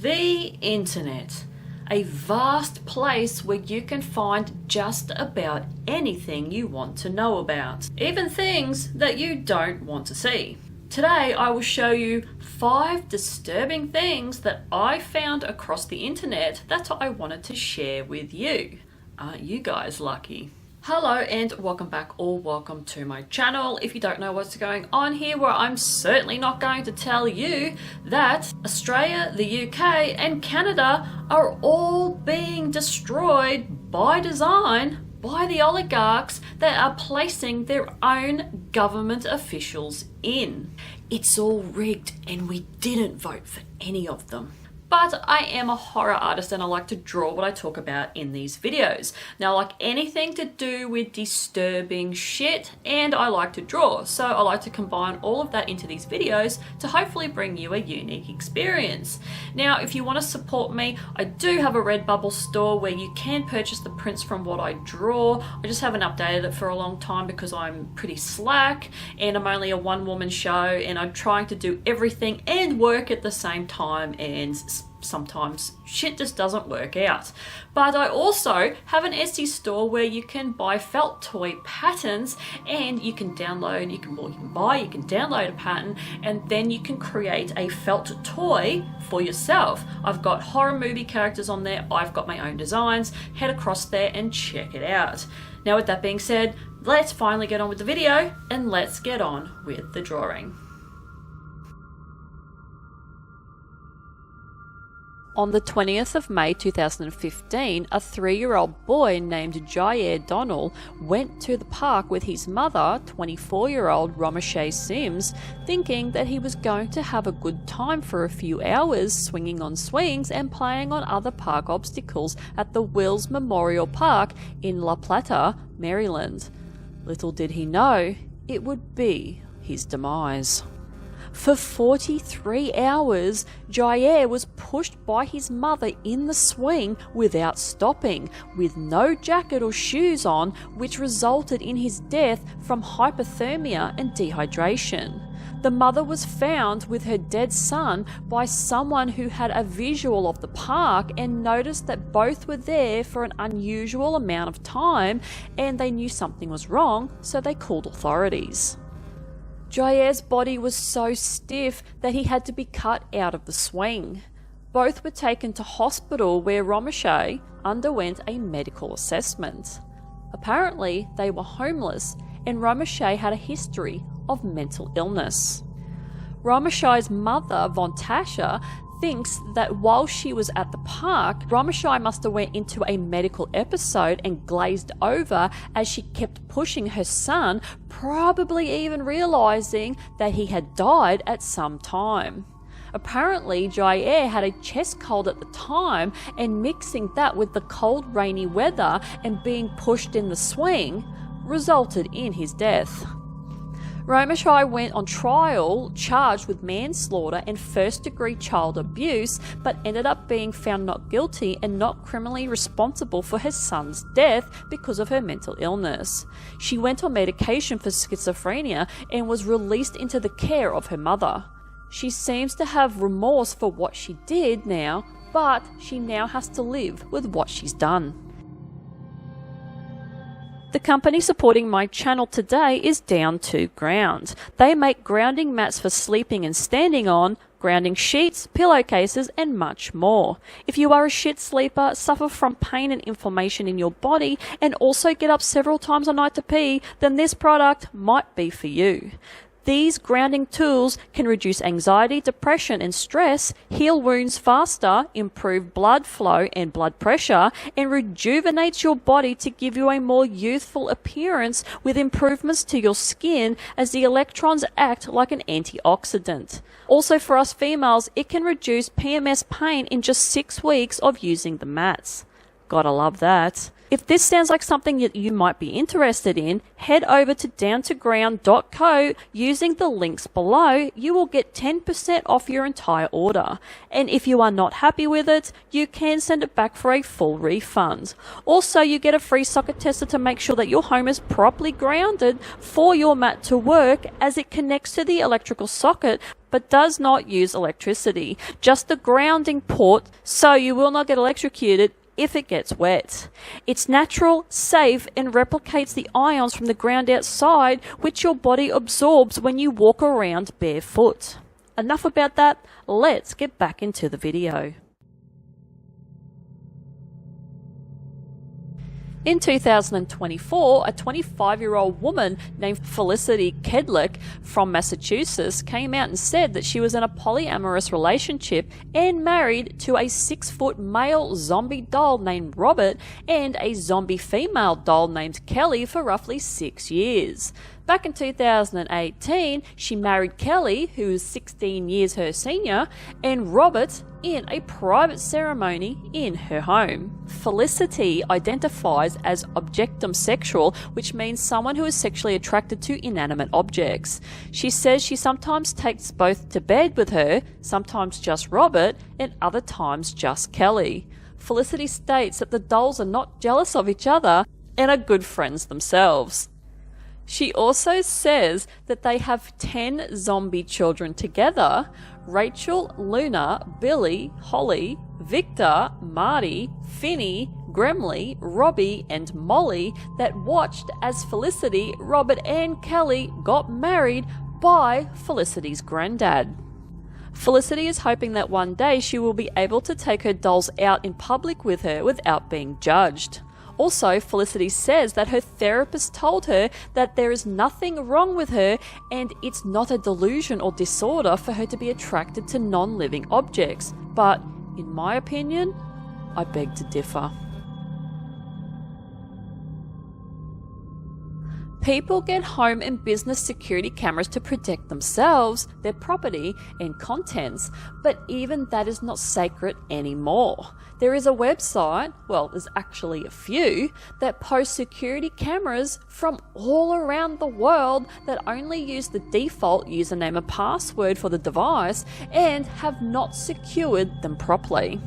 The internet, a vast place where you can find just about anything you want to know about, even things that you don't want to see. Today I will show you 5 disturbing things that I found across the internet that I wanted to share with you. Aren't you guys lucky? Hello and welcome back, or welcome to my channel. If you don't know what's going on here, well, I'm certainly not going to tell you that Australia, the UK and Canada are all being destroyed by design by the oligarchs that are placing their own government officials in. It's all rigged and we didn't vote for any of them. But I am a horror artist and I like to draw what I talk about in these videos. Now, I like anything to do with disturbing shit, and I like to draw. So I like to combine all of that into these videos to hopefully bring you a unique experience. Now, if you want to support me, I do have a Redbubble store where you can purchase the prints from what I draw. I just haven't updated it for a long time because I'm pretty slack and I'm only a one-woman show and I'm trying to do everything and work at the same time, and sometimes shit just doesn't work out. But I also have an Etsy store where you can buy felt toy patterns, and you can download, you can download a pattern, and then you can create a felt toy for yourself. I've got horror movie characters on there, I've got my own designs. Head across there and check it out. Now, with that being said, let's finally get on with the video and let's get on with the drawing. On the 20th of May 2015, a 3-year-old boy named Jair Donnell went to the park with his mother, 24-year-old Romiche Sims, thinking that he was going to have a good time for a few hours swinging on swings and playing on other park obstacles at the Wills Memorial Park in La Plata, Maryland. Little did he know, it would be his demise. For 43 hours, Jair was pushed by his mother in the swing without stopping, with no jacket or shoes on, which resulted in his death from hypothermia and dehydration. The mother was found with her dead son by someone who had a visual of the park and noticed that both were there for an unusual amount of time, and they knew something was wrong, so they called authorities. Jair's body was so stiff that he had to be cut out of the swing. Both were taken to hospital where Romiche underwent a medical assessment. Apparently, they were homeless and Romiche had a history of mental illness. Romiche's mother, Vontasha, thinks that while she was at the park, Romiche must have went into a medical episode and glazed over as she kept pushing her son, probably even realizing that he had died at some time. Apparently, Jair had a chest cold at the time, and mixing that with the cold, rainy weather and being pushed in the swing resulted in his death. Romiche went on trial charged with manslaughter and first-degree child abuse, but ended up being found not guilty and not criminally responsible for her son's death because of her mental illness. She went on medication for schizophrenia and was released into the care of her mother. She seems to have remorse for what she did now, but she now has to live with what she's done. The company supporting my channel today is Down to Ground. They make grounding mats for sleeping and standing on, grounding sheets, pillowcases, and much more. If you are a shit sleeper, suffer from pain and inflammation in your body, and also get up several times a night to pee, then this product might be for you. These grounding tools can reduce anxiety, depression and stress, heal wounds faster, improve blood flow and blood pressure, and rejuvenates your body to give you a more youthful appearance with improvements to your skin, as the electrons act like an antioxidant. Also, for us females, it can reduce PMS pain in just 6 weeks of using the mats. Gotta love that. If this sounds like something that you might be interested in, head over to downtoground.co using the links below. You will get 10% off your entire order. And if you are not happy with it, you can send it back for a full refund. Also, you get a free socket tester to make sure that your home is properly grounded for your mat to work, as it connects to the electrical socket but does not use electricity, just the grounding port, so you will not get electrocuted if it gets wet. It's natural, safe, and replicates the ions from the ground outside, which your body absorbs when you walk around barefoot. Enough about that, let's get back into the video. In 2024, a 25-year-old woman named Felicity Kedlick from Massachusetts came out and said that she was in a polyamorous relationship and married to a 6-foot male zombie doll named Robert and a zombie female doll named Kelly for roughly 6 years. Back in 2018, she married Kelly, who is 16 years her senior, and Robert in a private ceremony in her home. Felicity identifies as objectum sexual, which means someone who is sexually attracted to inanimate objects. She says she sometimes takes both to bed with her, sometimes just Robert, and other times just Kelly. Felicity states that the dolls are not jealous of each other and are good friends themselves. She also says that they have 10 zombie children together: Rachel, Luna, Billy, Holly, Victor, Marty, Finny, Gremley, Robbie, and Molly, that watched as Felicity, Robert, and Kelly got married by Felicity's granddad. Felicity is hoping that one day she will be able to take her dolls out in public with her without being judged. Also, Felicity says that her therapist told her that there is nothing wrong with her and it's not a delusion or disorder for her to be attracted to non-living objects. But, in my opinion, I beg to differ. People get home and business security cameras to protect themselves, their property, and contents, but even that is not sacred anymore. There is a website, well, there's actually a few, that post security cameras from all around the world that only use the default username and password for the device and have not secured them properly.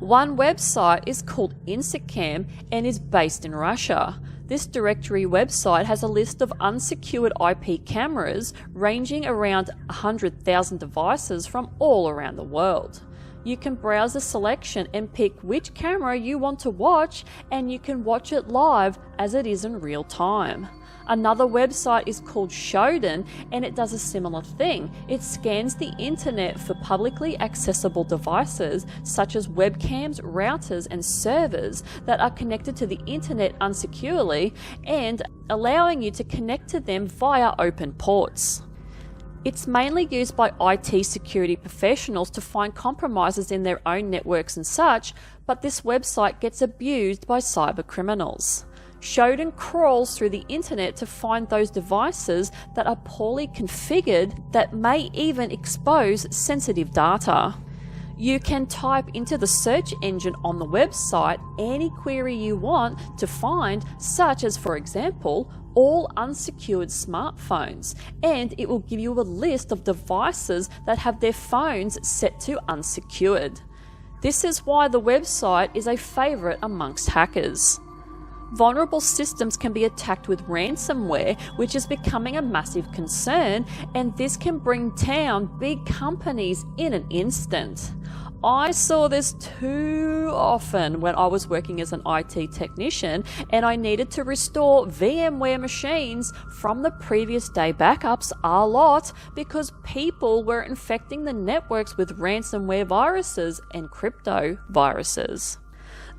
One website is called Instacam and is based in Russia. This directory website has a list of unsecured IP cameras ranging around 100,000 devices from all around the world. You can browse the selection and pick which camera you want to watch, and you can watch it live as it is in real time. Another website is called Shodan, and it does a similar thing. It scans the internet for publicly accessible devices such as webcams, routers, and servers that are connected to the internet unsecurely, and allowing you to connect to them via open ports. It's mainly used by IT security professionals to find compromises in their own networks and such, but this website gets abused by cyber criminals. Shodan crawls through the internet to find those devices that are poorly configured that may even expose sensitive data. You can type into the search engine on the website any query you want to find, such as, for example, all unsecured smartphones, and it will give you a list of devices that have their phones set to unsecured. This is why the website is a favorite amongst hackers. Vulnerable systems can be attacked with ransomware, which is becoming a massive concern, and this can bring down big companies in an instant. I saw this too often when I was working as an IT technician and I needed to restore VMware machines from the previous day backups a lot because people were infecting the networks with ransomware viruses and crypto viruses.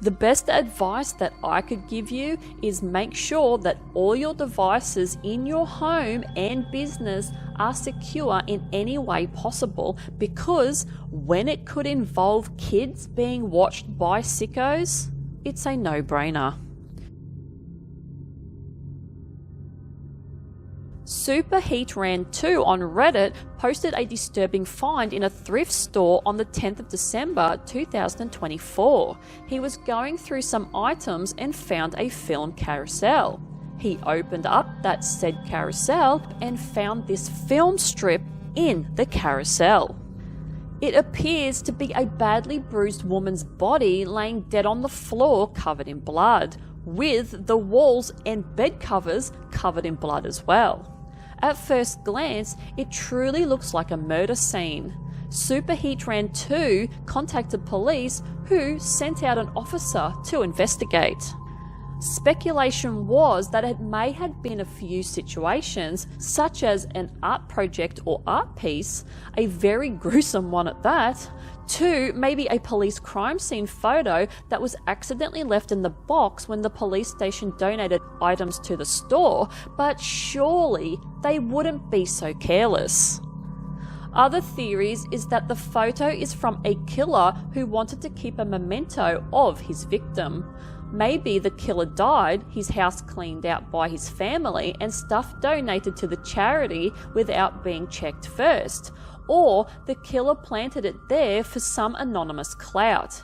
The best advice that I could give you is make sure that all your devices in your home and business are secure in any way possible, because when it could involve kids being watched by sickos, it's a no-brainer. Superheatran2 on Reddit posted a disturbing find in a thrift store on the 10th of December 2024. He was going through some items and found a film carousel. He opened up that said carousel and found this film strip in the carousel. It appears to be a badly bruised woman's body laying dead on the floor covered in blood, with the walls and bed covers covered in blood as well. At first glance, it truly looks like a murder scene. Superheatran2 contacted police, who sent out an officer to investigate. Speculation was that it may have been a few situations, such as an art project or art piece, a very gruesome one at that. 2, maybe a police crime scene photo that was accidentally left in the box when the police station donated items to the store, but surely they wouldn't be so careless. Other theories is that the photo is from a killer who wanted to keep a memento of his victim. Maybe the killer died, his house cleaned out by his family, and stuff donated to the charity without being checked first. Or the killer planted it there for some anonymous clout.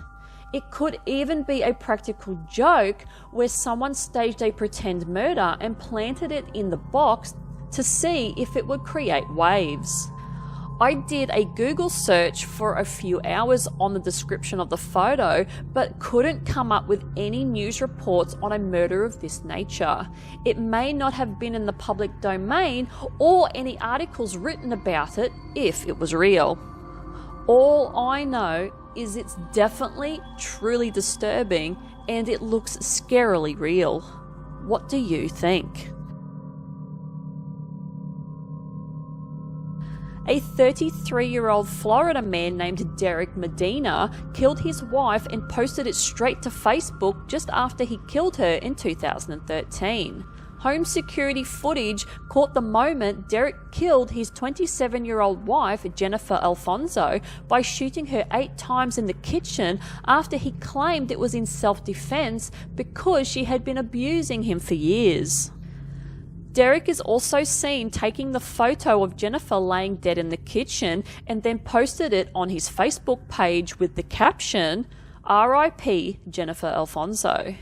It could even be a practical joke where someone staged a pretend murder and planted it in the box to see if it would create waves. I did a Google search for a few hours on the description of the photo, but couldn't come up with any news reports on a murder of this nature. It may not have been in the public domain or any articles written about it if it was real. All I know is it's definitely truly disturbing and it looks scarily real. What do you think? A 33-year-old Florida man named Derek Medina killed his wife and posted it straight to Facebook just after he killed her in 2013. Home security footage caught the moment Derek killed his 27-year-old wife, Jennifer Alfonso, by shooting her 8 times in the kitchen after he claimed it was in self-defense because she had been abusing him for years. Derek is also seen taking the photo of Jennifer laying dead in the kitchen and then posted it on his Facebook page with the caption, "RIP Jennifer Alfonso."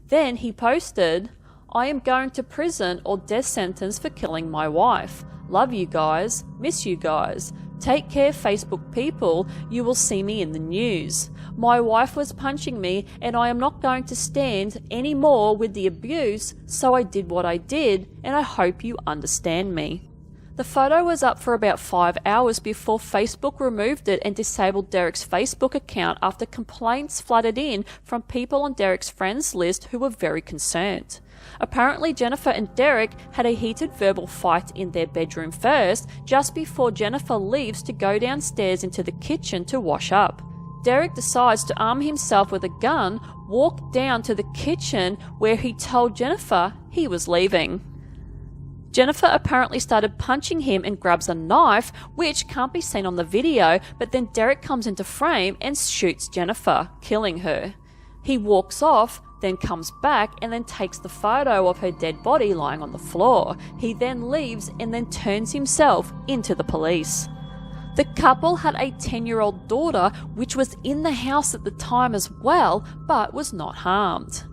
Then he posted, "I am going to prison or death sentence for killing my wife. Love you guys. Miss you guys. Take care, Facebook people. You will see me in the news. My wife was punching me and I am not going to stand any more with the abuse, so I did what I did and I hope you understand me." The photo was up for about 5 hours before Facebook removed it and disabled Derek's Facebook account after complaints flooded in from people on Derek's friends list who were very concerned. Apparently Jennifer and Derek had a heated verbal fight in their bedroom first, just before Jennifer leaves to go downstairs into the kitchen to wash up. Derek decides to arm himself with a gun, walk down to the kitchen where he told Jennifer he was leaving. Jennifer apparently started punching him and grabs a knife, which can't be seen on the video, but then Derek comes into frame and shoots Jennifer, killing her. He walks off, then comes back and then takes the photo of her dead body lying on the floor. He then leaves and then turns himself into the police. The couple had a 10-year-old daughter which was in the house at the time as well, but was not harmed.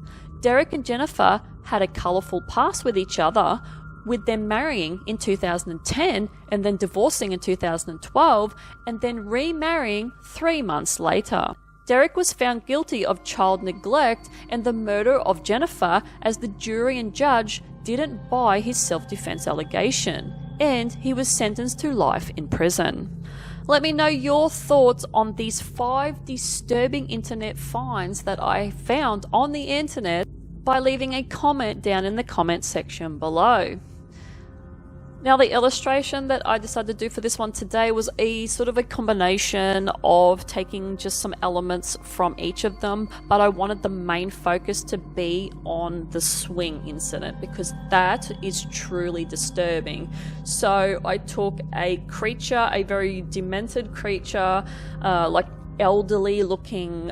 Derek and Jennifer had a colourful past with each other, with them marrying in 2010 and then divorcing in 2012 and then remarrying 3 months later. Derek was found guilty of child neglect and the murder of Jennifer, as the jury and judge didn't buy his self-defense allegation, and he was sentenced to life in prison. Let me know your thoughts on these 5 disturbing internet finds that I found on the internet by leaving a comment down in the comment section below. Now, the illustration that I decided to do for this one today was a sort of a combination of taking just some elements from each of them, but I wanted the main focus to be on the swing incident because that is truly disturbing. So I took a creature, a very demented creature, like elderly looking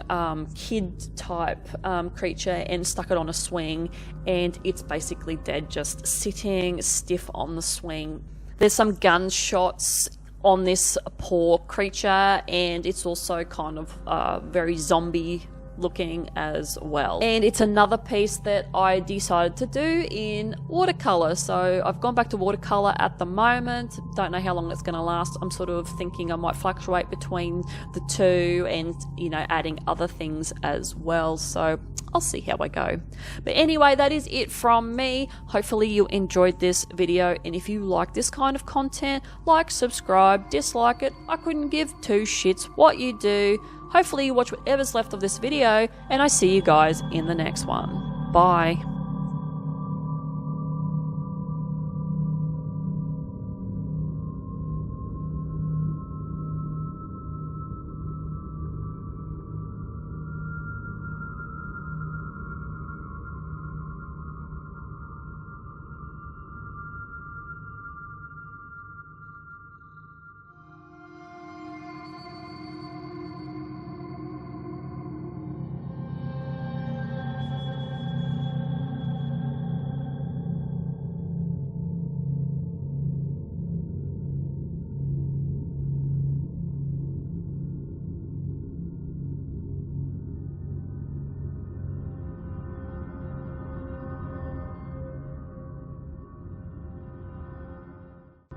kid type creature and stuck it on a swing, and it's basically dead, just sitting stiff on the swing. There's some gunshots on this poor creature, and it's also kind of very zombie looking as well. And it's another piece that I decided to do in watercolor. So I've gone back to watercolor at the moment. Don't know how long it's going to last. I'm sort of thinking I might fluctuate between the two and, you know, adding other things as well. So I'll see how I go. But anyway, that is it from me. Hopefully you enjoyed this video, and if you like this kind of content, like, subscribe, dislike it. I couldn't give two shits what you do. Hopefully you watch whatever's left of this video, and I see you guys in the next one. Bye.